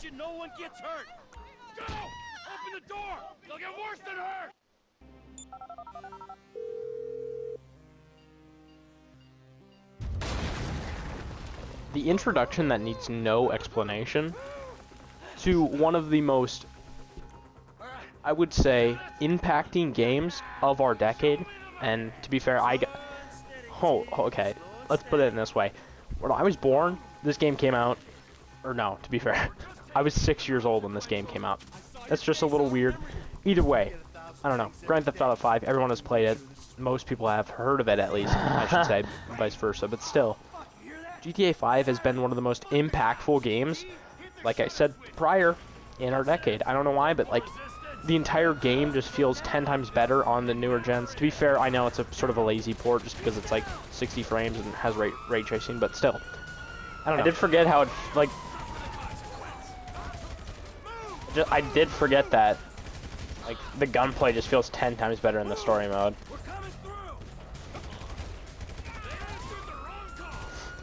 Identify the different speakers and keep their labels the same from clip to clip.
Speaker 1: attention, no one gets hurt. Go! Open the door! They'll get worse than hurt!
Speaker 2: The introduction that needs no explanation to one of the most, I would say, impacting games of our decade. And to be fair, okay, let's put it in this way. When I was born, this game came out, or no, to be fair, I was 6 years old when this game came out. That's just a little weird. Either way, I don't know. Grand Theft Auto 5, everyone has played it. Most people have heard of it, at least, I should say, vice versa, but still. GTA 5 has been one of the most impactful games, like I said prior, in our decade. I don't know why, but like, the entire game just feels 10 times better on the newer gens. To be fair, I know it's a sort of a lazy port just because it's like 60 frames and has ray tracing, but still. I don't know.
Speaker 3: I did forget how it, like, I did forget that, like, the gunplay just feels 10 times better in the story mode.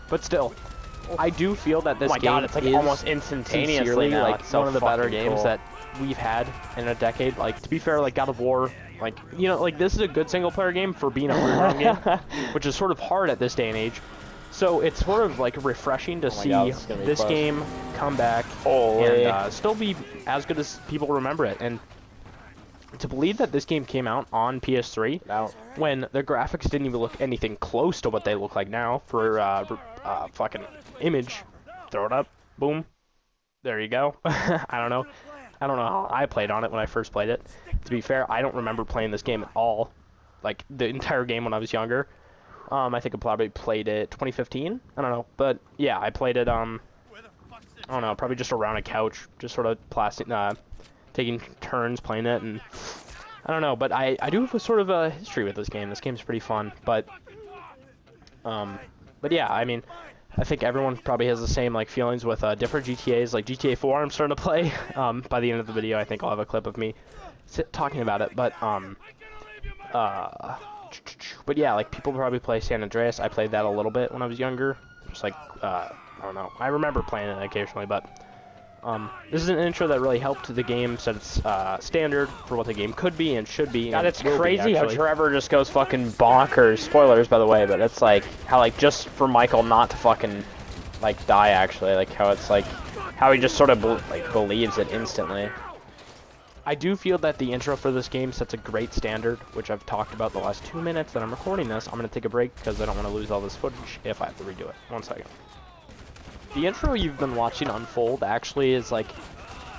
Speaker 2: But still, I do feel that this
Speaker 3: oh my
Speaker 2: game
Speaker 3: God, it's like
Speaker 2: is
Speaker 3: almost instantaneously
Speaker 2: sincerely
Speaker 3: now.
Speaker 2: like
Speaker 3: It's so
Speaker 2: one of the better
Speaker 3: fucking
Speaker 2: games
Speaker 3: cool.
Speaker 2: that we've had in a decade. Like, to be fair, like God of War, like, you know, like this is a good single player game for being a rerun game, which is sort of hard at this day and age. So it's sort of like refreshing to see
Speaker 3: God, this is gonna be
Speaker 2: this
Speaker 3: close.
Speaker 2: game come back
Speaker 3: Holy.
Speaker 2: and still be as good as people remember it. And to believe that this game came out on PS3
Speaker 3: Out.
Speaker 2: when the graphics didn't even look anything close to what they look like now for fucking image. Throw it up, boom, there you go. I don't know how I played on it when I first played it. To be fair, I don't remember playing this game at all, like the entire game when I was younger. I think I probably played it 2015. I don't know, but yeah, I played it. I don't know, probably just around a couch, just sort of taking turns playing it, and I don't know, but I do have a sort of a history with this game. This game's pretty fun, but yeah, I mean, I think everyone probably has the same like feelings with different GTAs, like GTA 4 I'm starting to play. By the end of the video, I think I'll have a clip of me talking about it, but yeah, like people probably play San Andreas. I played that a little bit when I was younger, just like, I don't know, I remember playing it occasionally, but this is an intro that really helped the game set its standard for what the game could be and should be.
Speaker 3: God,
Speaker 2: and
Speaker 3: it's
Speaker 2: will be,
Speaker 3: crazy how
Speaker 2: actually.
Speaker 3: Trevor just goes fucking bonkers. Spoilers, by the way, but it's like how, like, just for Michael not to fucking, like, die, actually. Like, how it's like, how he just sort of, believes it instantly.
Speaker 2: I do feel that the intro for this game sets a great standard, which I've talked about the last 2 minutes that I'm recording this. I'm going to take a break because I don't want to lose all this footage if I have to redo it. 1 second. The intro you've been watching unfold actually is like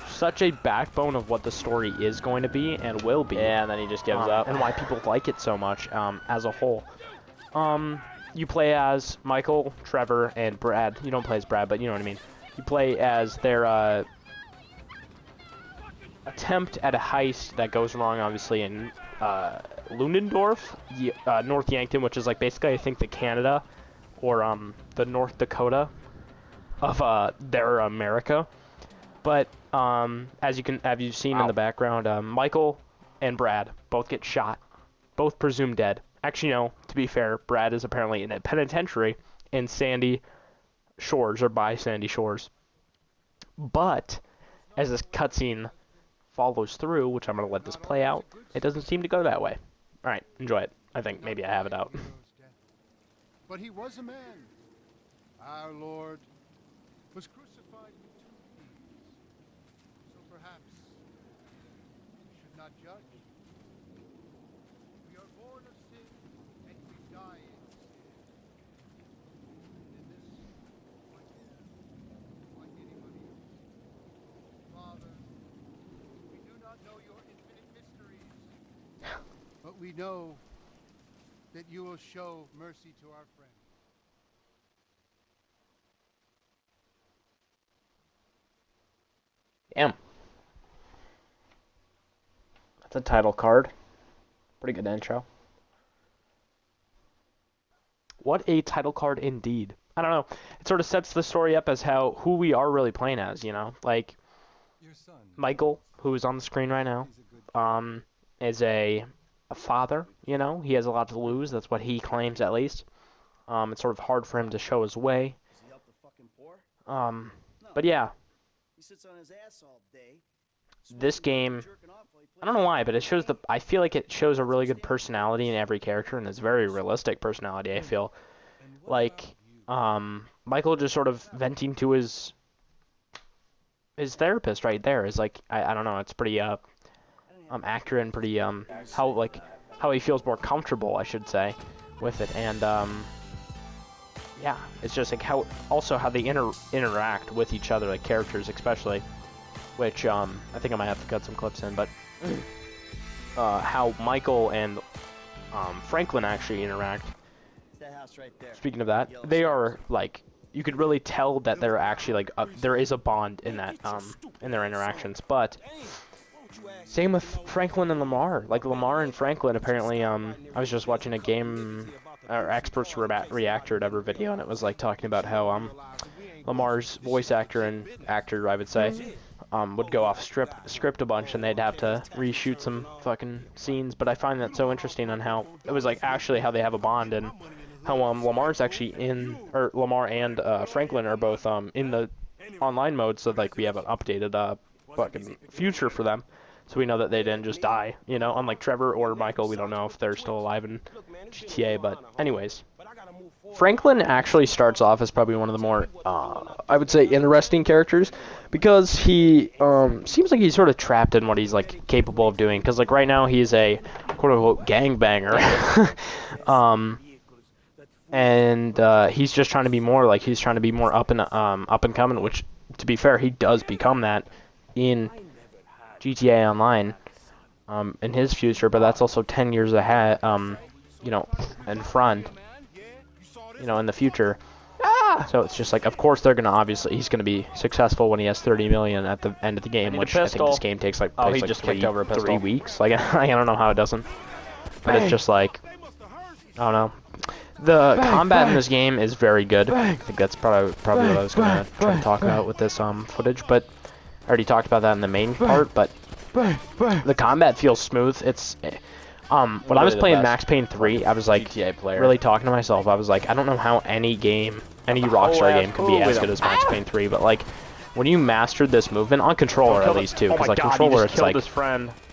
Speaker 2: such a backbone of what the story is going to be and will be.
Speaker 3: Yeah, and then he just gives up.
Speaker 2: And why people like it so much as a whole. You play as Michael, Trevor, and Brad. You don't play as Brad, but you know what I mean. You play as their attempt at a heist that goes wrong, obviously, in Ludendorff, North Yankton, which is like basically, I think, the Canada or the North Dakota of their America. But as you've seen in the background, Michael and Brad both get shot, both presumed dead. Actually, no, to be fair, Brad is apparently in a penitentiary in Sandy Shores, or by Sandy Shores. But as this cutscene follows through, which I'm going to let this play out, it doesn't seem to go that way. Alright, enjoy it. I think maybe I have it out.
Speaker 4: But he was a man. Our Lord was crucified with 2 thieves. So perhaps we should not judge. We are born of sin and we die in sin. And in this, like anybody else. Father, we do not know your infinite mysteries, but we know that you will show mercy to our friend.
Speaker 3: Damn. That's a title card. Pretty good intro.
Speaker 2: What a title card indeed. I don't know. It sort of sets the story up as who we are really playing as, you know? Like, Michael, who is on the screen right now, is a father, you know? He has a lot to lose. That's what he claims, at least. It's sort of hard for him to show his way. But yeah,
Speaker 5: He sits on his ass all day.
Speaker 2: This game, I don't know why, but it shows I feel like it shows a really good personality in every character, and it's very realistic personality, I feel. Like, Michael just sort of venting to his therapist right there is like, I don't know, it's pretty, accurate and pretty, how he feels more comfortable, I should say, with it, and, yeah, it's just like how they interact with each other, like characters especially, which I think I might have to cut some clips in, but how Michael and Franklin actually interact.
Speaker 5: That house right there.
Speaker 2: Speaking of that, they are like, you could really tell that they're actually like there is a bond in that in their interactions. But same with Franklin and Lamar. Like Lamar and Franklin apparently I was just watching a game or experts react or whatever video, and it was like talking about how Lamar's voice actor I would say would go off script a bunch, and they'd have to reshoot some fucking scenes. But I find that so interesting on how it was like actually how they have a bond, and how Lamar's actually or Lamar and Franklin are both in the online mode, so like we have an updated fucking future for them, so we know that they didn't just die, you know, unlike Trevor or Michael. We don't know if they're still alive in GTA, but anyways, Franklin actually starts off as probably one of the more I would say interesting characters, because he seems like he's sort of trapped in what he's like capable of doing, because like right now he's a quote-unquote gangbanger and he's just trying to be more like, he's trying to be more up and coming, which to be fair he does become that in GTA Online in his future, but that's also 10 years ahead, you know, in front, you know, in the future. So it's just like, of course they're gonna he's gonna be successful when he has 30 million at the end of the game, which I think this game takes like,
Speaker 3: he
Speaker 2: like
Speaker 3: just kicked over a
Speaker 2: 3
Speaker 3: pistol.
Speaker 2: weeks. Like I don't know how it doesn't, but it's just like, I don't know. The combat in this game is very good. I think that's probably what I was gonna try to talk about with this footage, but I already talked about that in the main part. But the combat feels smooth. It's when I was playing Max Payne 3, I was like really talking to myself. I was like, I don't know how any Rockstar game can be as good as Max Payne 3, but like when you mastered this movement on controller at least too, because like controller it's like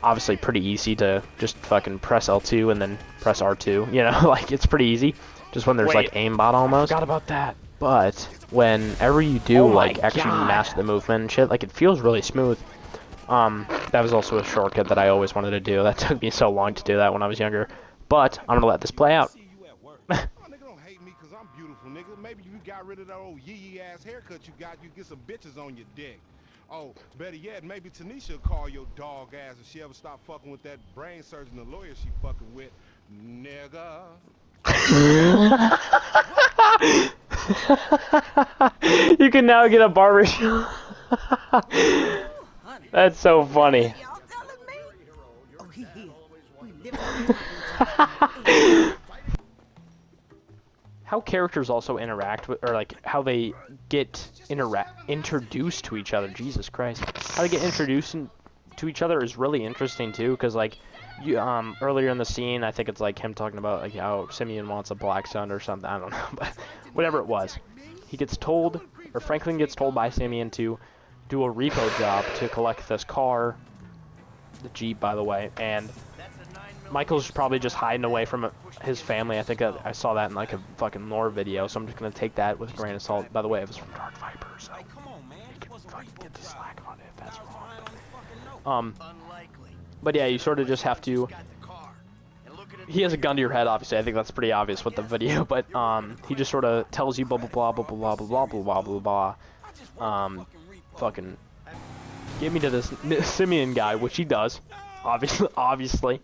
Speaker 2: obviously pretty easy to just fucking press L2 and then press R2, you know, like it's pretty easy just when there's like aimbot almost.
Speaker 3: I forgot about that.
Speaker 2: But whenever you do like actually master the movement and shit, like it feels really smooth. That was also a shortcut that I always wanted to do. That took me so long to do that when I was younger. But I'm gonna let this play out.
Speaker 6: Nigga, don't hate me because I'm beautiful, nigga. Maybe you got rid of that old yee ass haircut you got, you get some bitches on your dick. Oh, better yet, maybe Tanisha will call your dog ass if she ever stop fucking with that brain surgeon, the lawyer she fucking with, nigga.
Speaker 3: You can now get a barbershop. That's so funny.
Speaker 5: Y'all telling me? Oh, he here. We live
Speaker 2: How characters also interact with, or like how they get introduced to each other. Jesus Christ, how they get introduced to each other is really interesting too, because like you earlier in the scene, I think it's like him talking about like how Simeon wants a black son or something. I don't know, but whatever it was, he gets told, or Franklin gets told by Simeon to do a repo job to collect this car, the Jeep by the way, and Michael's probably just hiding away from his family. I think I saw that in like a fucking lore video, so I'm just gonna take that with a grain of salt. By the way, it was from Dark Viper, so you can fucking get the slack on it if that's wrong. But yeah, you sort of just have to. He has a gun to your head, obviously. I think that's pretty obvious with the video, but he just sort of tells you blah blah blah blah blah blah blah blah blah blah blah. Fucking get me to this Simeon guy, which he does, obviously.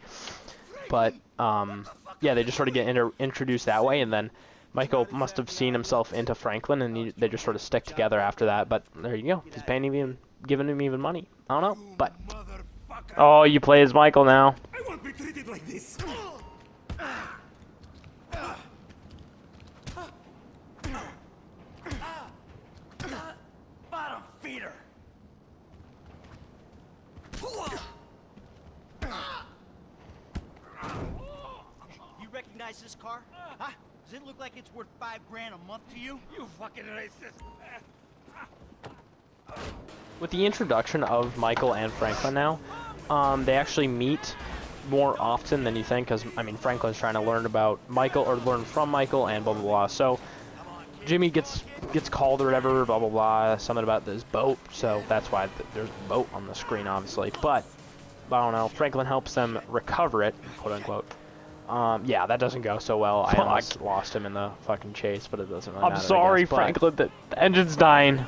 Speaker 2: But yeah, they just sort of get introduced that way, and then Michael must have seen himself into Franklin, and they just sort of stick together after that. But there you go. He's paying him, giving him even money. I don't know, but
Speaker 3: oh, you play as Michael now.
Speaker 1: I won't be treated like this. Bottom feeder.
Speaker 5: You recognize this car? Huh? Does it look like it's worth $5 grand a month to you?
Speaker 1: You fucking racist.
Speaker 2: with the introduction of Michael and Franklin now, they actually meet more often than you think, because, I mean, Franklin's trying to learn about Michael, or learn from Michael, and blah, blah, blah. So, Jimmy gets called or whatever, blah, blah, blah, something about this boat, so that's why there's a boat on the screen, obviously. But, I don't know, Franklin helps them recover it, quote-unquote. Yeah, that doesn't go so well. I almost lost him in the fucking chase, but it doesn't really matter,
Speaker 3: I'm sorry,
Speaker 2: I guess,
Speaker 3: Franklin, the engine's dying.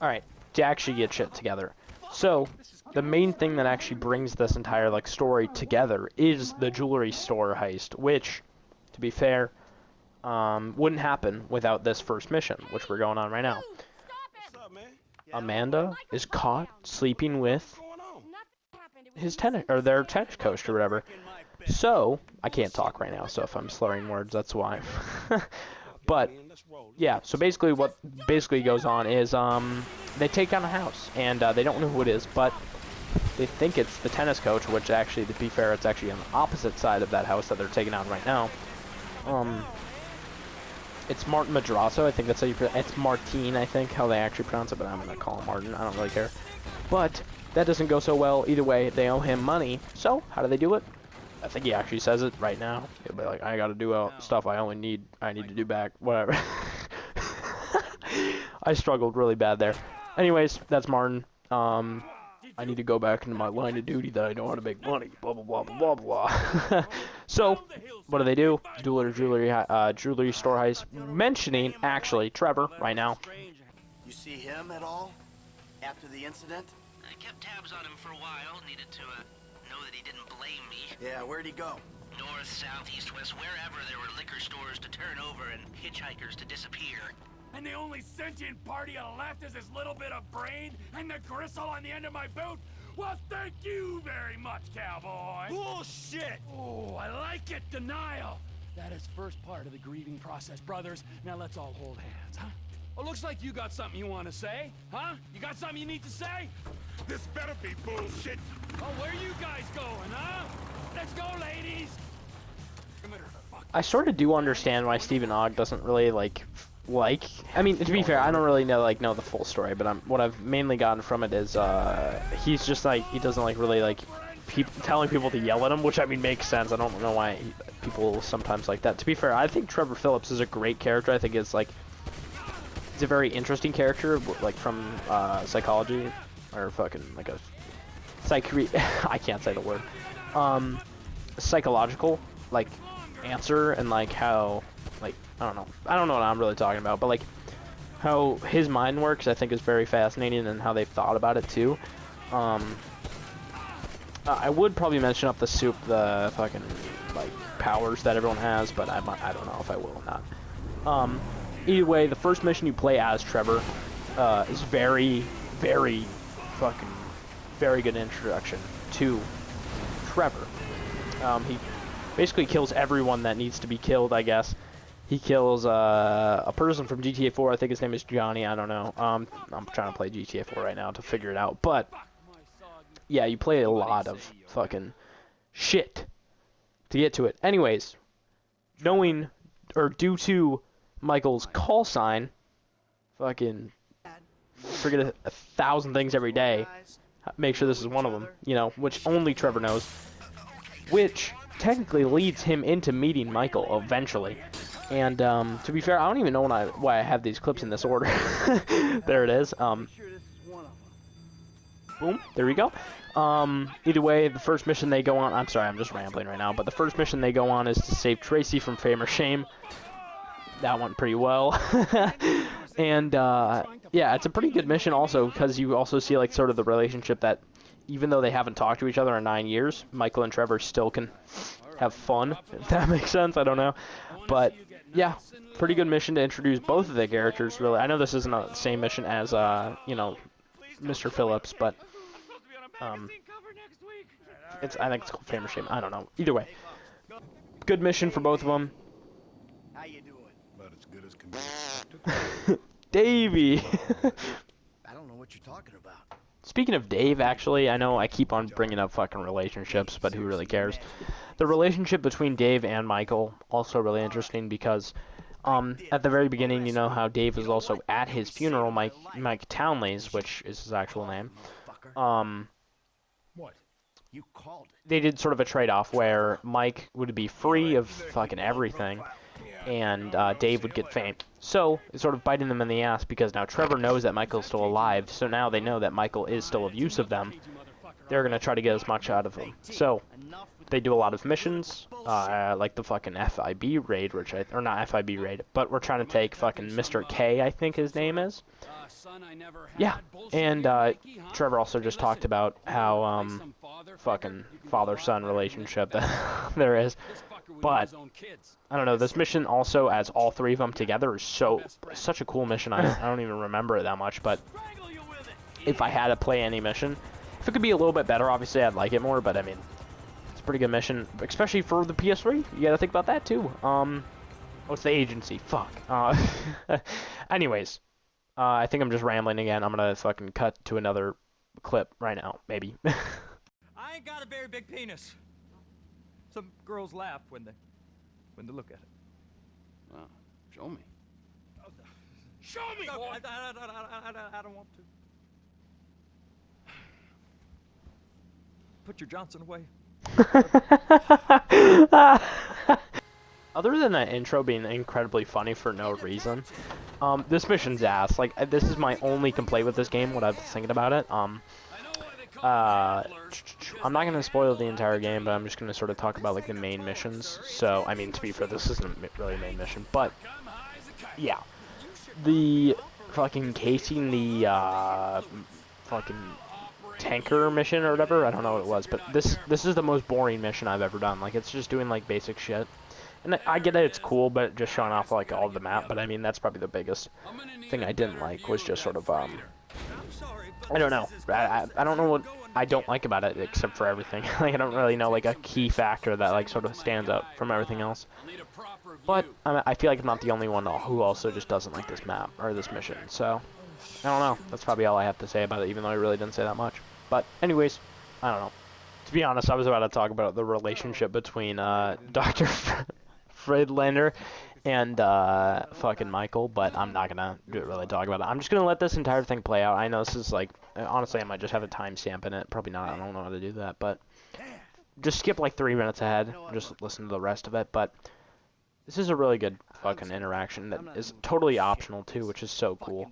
Speaker 2: Alright, to actually get shit together. So, the main thing that actually brings this entire, like, story together is the jewelry store heist, which, to be fair, wouldn't happen without this first mission, which we're going on right now.
Speaker 6: What's up, man?
Speaker 2: Amanda is caught sleeping with
Speaker 6: What's going on?
Speaker 2: his tennis, or their tennis coach or whatever. So, I can't talk right now, so if I'm slurring words, that's why. But, yeah, so basically what goes on is, they take down a house, and they don't know who it is, but they think it's the tennis coach, which actually, to be fair, it's actually on the opposite side of that house that they're taking down right now. It's Martin Madrazo, I think that's how you pronounce it. It's Martine, I think, how they actually pronounce it, but I'm going to call him Martin. I don't really care. But that doesn't go so well. Either way, they owe him money. So, how do they do it? I think he actually says it right now. He'll be like, I got to do stuff I need to do back, whatever. I struggled really bad there. Anyways, that's Martin. I need to go back into my line of duty that I know how to make money, blah, blah, blah, blah, blah, blah. So, what do? Jewelry store heist. Mentioning, actually, Trevor, right now.
Speaker 5: You see him at all? After the incident?
Speaker 7: I kept tabs on him for a while. Needed to know that he didn't blame me.
Speaker 5: Yeah, where'd he go?
Speaker 7: North, south, east, west, wherever there were liquor stores to turn over and hitchhikers to disappear.
Speaker 1: And the only sentient party left is this little bit of brain and the gristle on the end of my boot? Well, thank you very much, cowboy.
Speaker 5: Bullshit!
Speaker 1: Oh, I like it, denial. That is first part of the grieving process, brothers. Now let's all hold hands, huh? Oh, looks like you got something you want to say, huh? You got something you need to say?
Speaker 6: This better be bullshit.
Speaker 1: Oh, where you guys going, huh? Let's go, ladies.
Speaker 2: I sort of do understand why Stephen Ogg doesn't really, I mean, to be fair, I don't really know the full story, but what I've mainly gotten from it is, he's just, he doesn't, really, telling people to yell at him, which, I mean, makes sense. I don't know why people sometimes like that. To be fair, I think Trevor Phillips is a great character. I think it's, he's a very interesting character, from, psychology, or fucking, I can't say the word, psychological, answer, and, how, I don't know what I'm really talking about, but how his mind works, I think is very fascinating, and how they've thought about it too. I would probably mention up the fucking powers that everyone has, but I don't know if I will or not. Either way, the first mission you play as Trevor is very, very very good introduction to Trevor. He basically kills everyone that needs to be killed, I guess. He kills a person from GTA 4. I think his name is Johnny. I don't know. I'm trying to play GTA 4 right now to figure it out. But, yeah, you play a lot of fucking shit to get to it. Anyways, due to Michael's call sign, forget 1,000 things every day. Make sure this is one of them, which only Trevor knows. Which technically leads him into meeting Michael eventually. And, to be fair, I don't even know why I have these clips in this order. There it is. Boom. There we go. Either way, the first mission they go on... I'm sorry, I'm just rambling right now. But the first mission they go on is to save Tracy from fame or shame. That went pretty well. And, yeah, it's a pretty good mission also, because you also see, sort of the relationship that, even though they haven't talked to each other in 9 years, Michael and Trevor still can have fun, if that makes sense. I don't know. But... yeah, pretty good mission to introduce both of the characters, really. I know this isn't the same mission as, Mr. Phillips, but, I think it's called Fame or Shame. I don't know. Either way, good mission for both of them.
Speaker 5: How you doing?
Speaker 6: But as good as can be.
Speaker 2: Davey!
Speaker 5: I don't know what you're talking about.
Speaker 2: Speaking of Dave, actually, I know I keep on bringing up fucking relationships, but who really cares? The relationship between Dave and Michael, also really interesting, because At the very beginning, you know how Dave was also at his funeral, Mike Townley's, which is his actual name.
Speaker 1: What?
Speaker 5: You called it.
Speaker 2: They did sort of a trade-off where Mike would be free of fucking everything, and Dave would get fame. So, it's sort of biting them in the ass because now Trevor knows that Michael's still alive, so now they know that Michael is still of use of them. They're going to try to get as much out of him. So, they do a lot of missions, like the fucking FIB raid, or not FIB raid, but we're trying to take fucking Mr. K, I think his name is. Yeah, and Trevor also just talked about how fucking father-son relationship that there is. But I don't know, this mission also as all three of them together is such a cool mission. I don't even remember it that much, but if I had to play any mission, if it could be a little bit better, obviously I'd like it more, but I mean, it's a pretty good mission, especially for the PS3. You gotta think about that too. Oh, it's the agency. Fuck. Anyways, I think I'm just rambling again. I'm gonna fucking cut to another clip right now, maybe.
Speaker 8: I ain't got a very big penis. Some girls laugh when they look at it.
Speaker 1: Well, show me. Show me,
Speaker 8: No,
Speaker 1: boy!
Speaker 8: I don't want to. Put your Johnson away.
Speaker 2: Other than that intro being incredibly funny for no reason, this mission's ass. Like, this is my only complaint with this game, what I was thinking about it. I'm not going to spoil the entire game, but I'm just going to sort of talk about, like, the main missions. So, I mean, to be fair, this isn't really a main mission, but, yeah. The fucking casing the, fucking tanker mission or whatever, I don't know what it was, but this is the most boring mission I've ever done. Like, it's just doing, like, basic shit. And I get that it's cool, but just showing off, like, all of the map, but I mean, that's probably the biggest thing I didn't like, was just sort of, I don't know. I don't know what I don't like about it, except for everything. Like, I don't really know, like, a key factor that, like, sort of stands out from everything else. But I feel like I'm not the only one who also just doesn't like this map, or this mission, so I don't know. That's probably all I have to say about it, even though I really didn't say that much. But, anyways, I don't know. To be honest, I was about to talk about the relationship between Dr. Friedlander and fucking Michael, but I'm not gonna really talk about it. I'm just gonna let this entire thing play out. I know this is like, honestly, I might just have a timestamp in it. Probably not. I don't know how to do that, but just skip like 3 minutes ahead and just listen to the rest of it. But this is a really good fucking interaction that is totally optional too, which is so cool.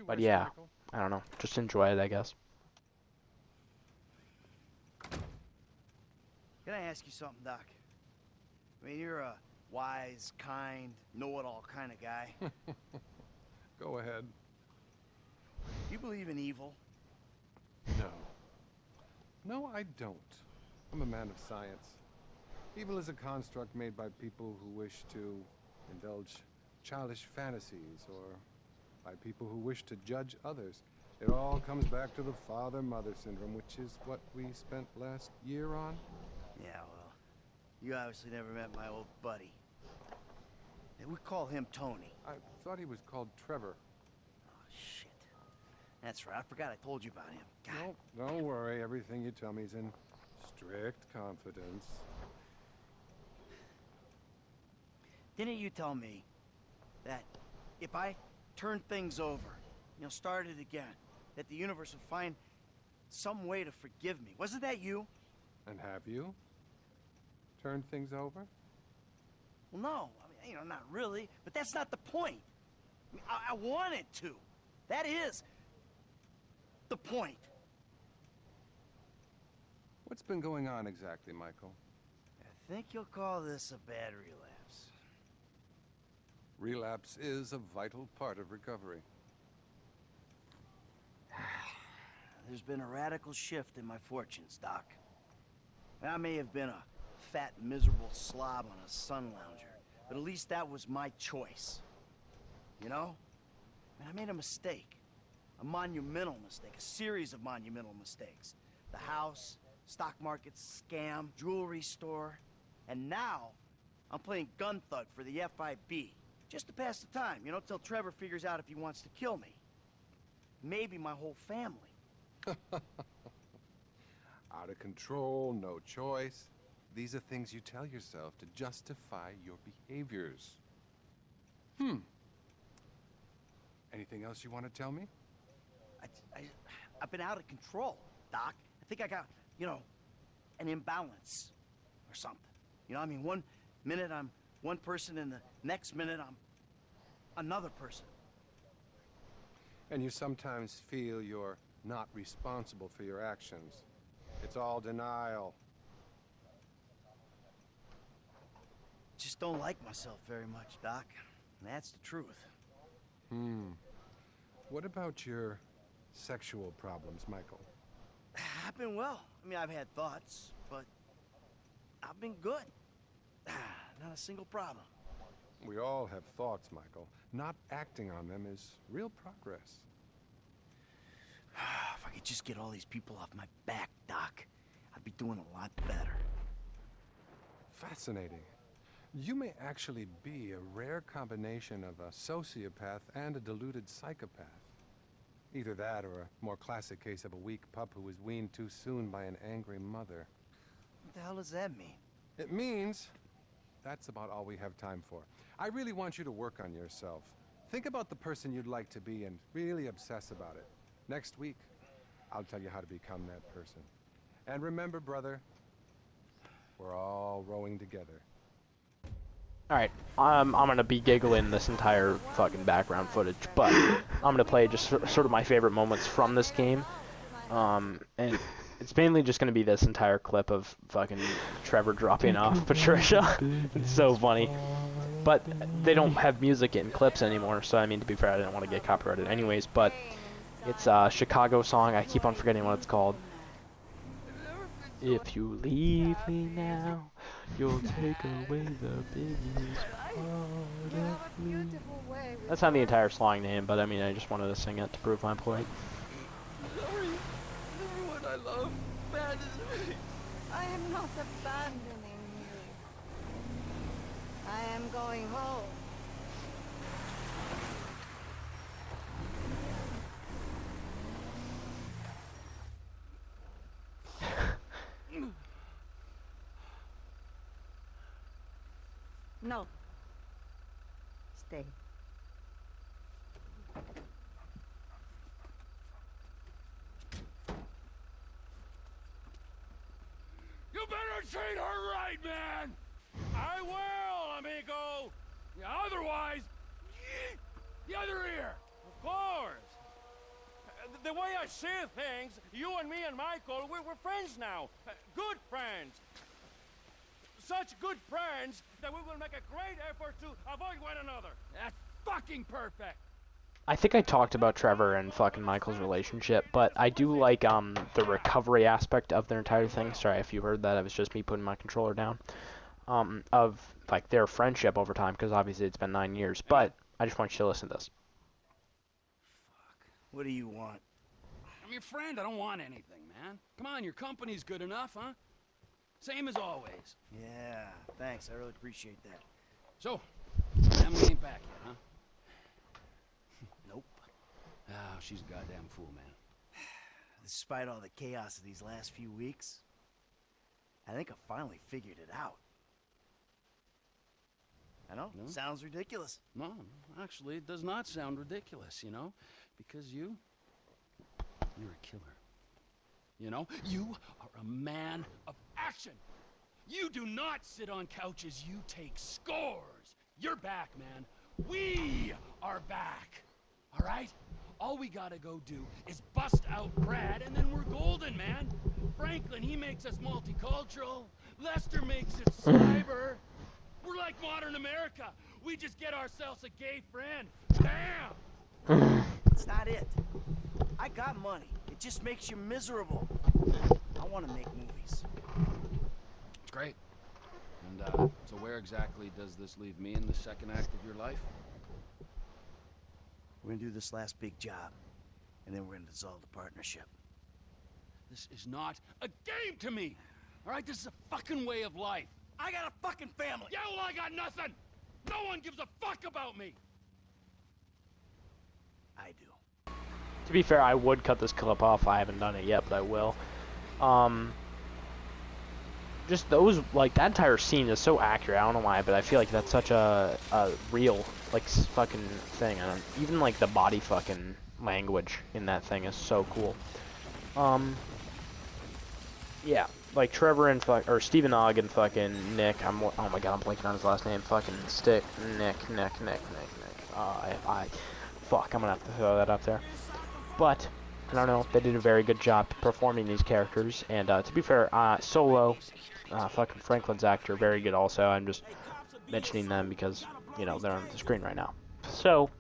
Speaker 2: But yeah, I don't know. Just enjoy it, I guess.
Speaker 5: Can I ask you something, Doc? I mean, you're a wise, kind, know-it-all kind of guy.
Speaker 9: Go ahead.
Speaker 5: You believe in evil?
Speaker 9: No. No, I don't. I'm a man of science. Evil is a construct made by people who wish to indulge childish fantasies, or by people who wish to judge others. It all comes back to the father-mother syndrome, which is what we spent last year on.
Speaker 5: Yeah, well, you obviously never met my old buddy. And we call him Tony.
Speaker 9: I thought he was called Trevor.
Speaker 5: Oh, shit. That's right. I forgot I told you about him. God.
Speaker 9: No, don't worry. Everything you tell me is in strict confidence.
Speaker 5: Didn't you tell me that if I turned things over, started again, that the universe would find some way to forgive me? Wasn't that you?
Speaker 9: And have you turned things over?
Speaker 5: Well, no. I mean, not really. But that's not the point. I mean, I wanted to. That is the point.
Speaker 9: What's been going on exactly, Michael?
Speaker 5: I think you'll call this a bad relapse.
Speaker 9: Relapse is a vital part of recovery.
Speaker 5: There's been a radical shift in my fortunes, Doc. I may have been a fat, miserable slob on a sun lounger, but at least that was my choice. You know? And I made a mistake. A monumental mistake. A series of monumental mistakes. The house, stock market scam, jewelry store. And now, I'm playing gun thug for the FIB. Just to pass the time, till Trevor figures out if he wants to kill me. Maybe my whole family.
Speaker 9: Out of control, no choice. These are things you tell yourself to justify your behaviors. Anything else you want to tell me?
Speaker 5: I've been out of control, Doc. I think I got, you know, an imbalance or something. You know, I mean, one minute I'm one person and the next minute I'm another person.
Speaker 9: And you sometimes feel you're not responsible for your actions. It's all denial.
Speaker 5: Just don't like myself very much, Doc. And that's the truth.
Speaker 9: What about your sexual problems, Michael?
Speaker 5: I've been well. I mean, I've had thoughts, but I've been good. Not a single problem.
Speaker 9: We all have thoughts, Michael. Not acting on them is real progress.
Speaker 5: If I could just get all these people off my back, Doc, I'd be doing a lot better.
Speaker 9: Fascinating. You may actually be a rare combination of a sociopath and a deluded psychopath. Either that or a more classic case of a weak pup who was weaned too soon by an angry mother.
Speaker 5: What the hell does that mean?
Speaker 9: It means that's about all we have time for. I really want you to work on yourself. Think about the person you'd like to be and really obsess about it. Next week, I'll tell you how to become that person. And remember, brother, we're all rowing together.
Speaker 2: Alright, I'm gonna be giggling this entire fucking background footage, but I'm gonna play just sort of my favorite moments from this game. And it's mainly just gonna be this entire clip of fucking Trevor dropping off Patricia. It's so funny. But they don't have music in clips anymore, so I mean, to be fair, I didn't want to get copyrighted anyways, but it's a Chicago song. I keep on forgetting what it's called. If you leave me now, you'll take away the biggest part of me. That's not the entire song name, but I mean, I just wanted to sing it to prove my point.
Speaker 1: Everyone I love abandoned me.
Speaker 10: I am not abandoning you. I am going home. No. Stay.
Speaker 1: You better treat her right, man! I will, amigo! Yeah, otherwise, the other ear!
Speaker 11: Of course! The way I see things, you and me and Michael, we're friends now. Good friends. Such good friends that we will make a great effort to avoid one another.
Speaker 1: That's fucking perfect!
Speaker 2: I think I talked about Trevor and fucking Michael's relationship, but I do like the recovery aspect of their entire thing. Sorry if you heard that, it was just me putting my controller down. Of like their friendship over time, because obviously it's been 9 years. But I just want you to listen to this.
Speaker 5: Fuck. What do you want?
Speaker 1: I'm your friend, I don't want anything, man. Come on, your company's good enough, huh? Same as always.
Speaker 5: Yeah, thanks. I really appreciate that.
Speaker 1: So, Emily ain't back yet, huh?
Speaker 5: Nope.
Speaker 1: Oh, she's a goddamn fool, man.
Speaker 5: Despite all the chaos of these last few weeks, I think I finally figured it out. I know,
Speaker 1: No?
Speaker 5: sounds ridiculous.
Speaker 1: No, actually, it does not sound ridiculous, you know? Because you're a killer. You know? You are a man of action. You do not sit on couches, you take scores. You're back, man. We are back. All right? All we gotta go do is bust out Brad, and then we're golden, man. Franklin, he makes us multicultural. Lester makes it cyber. We're like modern America. We just get ourselves a gay friend. Bam!
Speaker 5: It's not it. I got money. It just makes you miserable. I want to make movies.
Speaker 1: It's great. And, so where exactly does this leave me in the second act of your life?
Speaker 5: We're gonna do this last big job, and then we're gonna dissolve the partnership.
Speaker 1: This is not a game to me. All right, this is a fucking way of life.
Speaker 5: I got a fucking family.
Speaker 1: Yeah, well, I got nothing. No one gives a fuck about me.
Speaker 5: I do.
Speaker 2: To be fair, I would cut this clip off. I haven't done it yet, but I will. Just those, like, that entire scene is so accurate. I don't know why, but I feel like that's such a real like fucking thing. I don't even like the body fucking language in that thing is so cool. Yeah, like Trevor and or Stephen Ogg and fucking Nick. Oh my god, I'm blanking on his last name. Fucking Nick. Fuck, I'm gonna have to throw that up there. But I don't know. They did a very good job performing these characters, and to be fair, Solo, fucking Franklin's actor, very good also. I'm just mentioning them because you know they're on the screen right now. So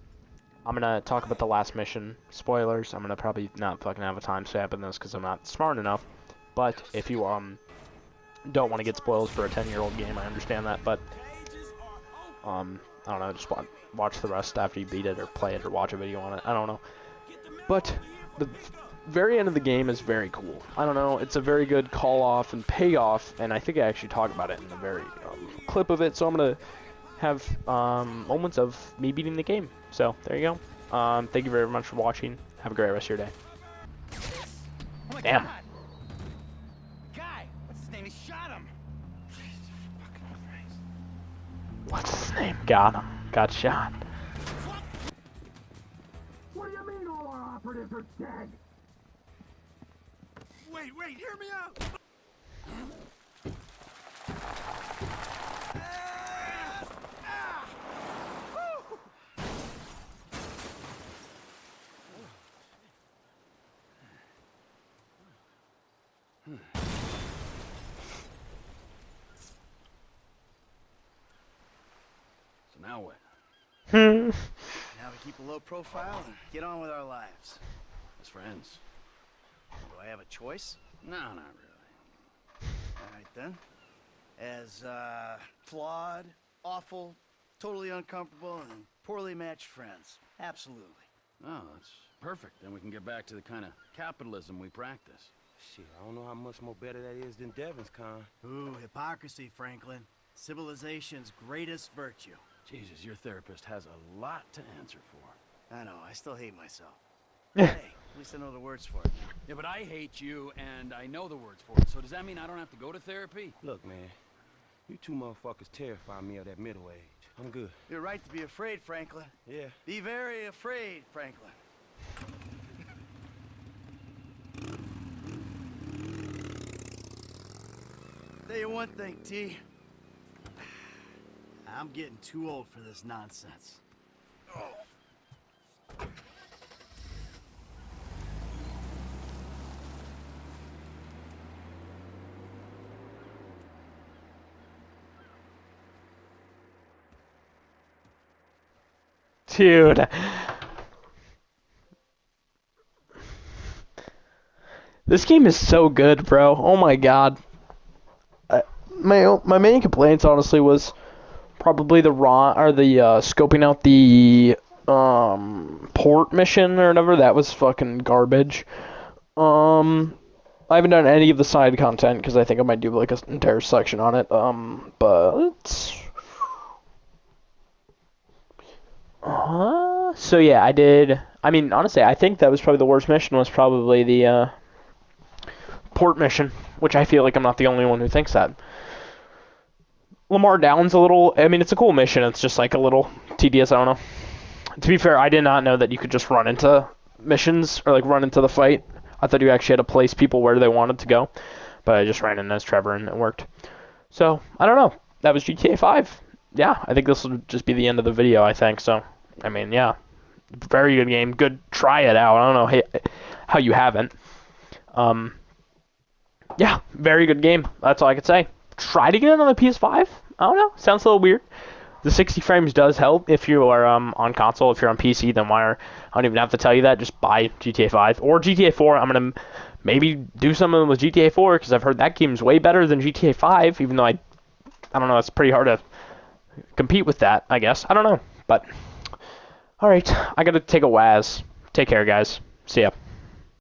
Speaker 2: I'm gonna talk about the last mission. Spoilers. I'm gonna probably not fucking have a timestamp in this because I'm not smart enough. But if you don't want to get spoils for a 10-year-old game, I understand that. But I don't know. Just watch the rest after you beat it, or play it, or watch a video on it. I don't know. But the very end of the game is very cool. I don't know. It's a very good call off and payoff, and I think I actually talk about it in the very clip of it. So I'm gonna have moments of me beating the game. So there you go. Thank you very much for watching. Have a great rest of your day.
Speaker 11: Oh my
Speaker 2: Damn.
Speaker 11: God. Guy, what's his name? He shot him.
Speaker 3: What's his name? Got him. Got shot.
Speaker 11: What do you mean all our operatives are dead? Wait, hear me out.
Speaker 1: So now what?
Speaker 5: Now we keep a low profile and get on with our lives.
Speaker 1: As friends?
Speaker 5: Do I have a choice?
Speaker 1: No, not really.
Speaker 5: All right then. As flawed, awful, totally uncomfortable, and poorly matched friends. Absolutely.
Speaker 1: Oh, that's perfect. Then we can get back to the kind of capitalism we practice.
Speaker 11: Shit, I don't know how much more better that is than Devon's kind.
Speaker 5: Ooh, hypocrisy, Franklin. Civilization's greatest virtue.
Speaker 1: Jesus, your therapist has a lot to answer for.
Speaker 5: I know, I still hate myself. Hey, at least I know the words for it now.
Speaker 1: Yeah, but I hate you, and I know the words for it. So does that mean I don't have to go to therapy?
Speaker 11: Look, man, you two motherfuckers terrify me of that middle age. I'm good.
Speaker 5: You're right to be afraid, Franklin.
Speaker 11: Yeah.
Speaker 5: Be very afraid, Franklin. Tell you one thing, T. I'm getting too old for this nonsense.
Speaker 3: Dude. This game is so good, bro. Oh my god. My main complaints, honestly, was probably the scoping out the port mission or whatever. That was fucking garbage. I haven't done any of the side content because I think I might do like an entire section on it. But so yeah, I did. I mean, honestly, I think that was probably the worst mission. Was probably the port mission, which I feel like I'm not the only one who thinks that. Lamar Downs a little. I mean, it's a cool mission. It's just like a little tedious. I don't know. To be fair, I did not know that you could just run into missions or like run into the fight. I thought you actually had to place people where they wanted to go, but I just ran in as Trevor and it worked. So I don't know. That was GTA 5. Yeah, I think this will just be the end of the video. I think so. I mean, yeah, very good game. Good. Try it out. I don't know how you haven't. Yeah, very good game. That's all I could say. Try to get it on the PS5. I don't know. Sounds a little weird. The 60 frames does help if you are on console. If you're on PC, then I don't even have to tell you that. Just buy GTA 5 or GTA 4. I'm gonna maybe do something with GTA 4 because I've heard that game's way better than GTA 5. Even though I don't know. It's pretty hard to compete with that. I guess I don't know. But all right, I gotta take a Waz. Take care, guys. See ya.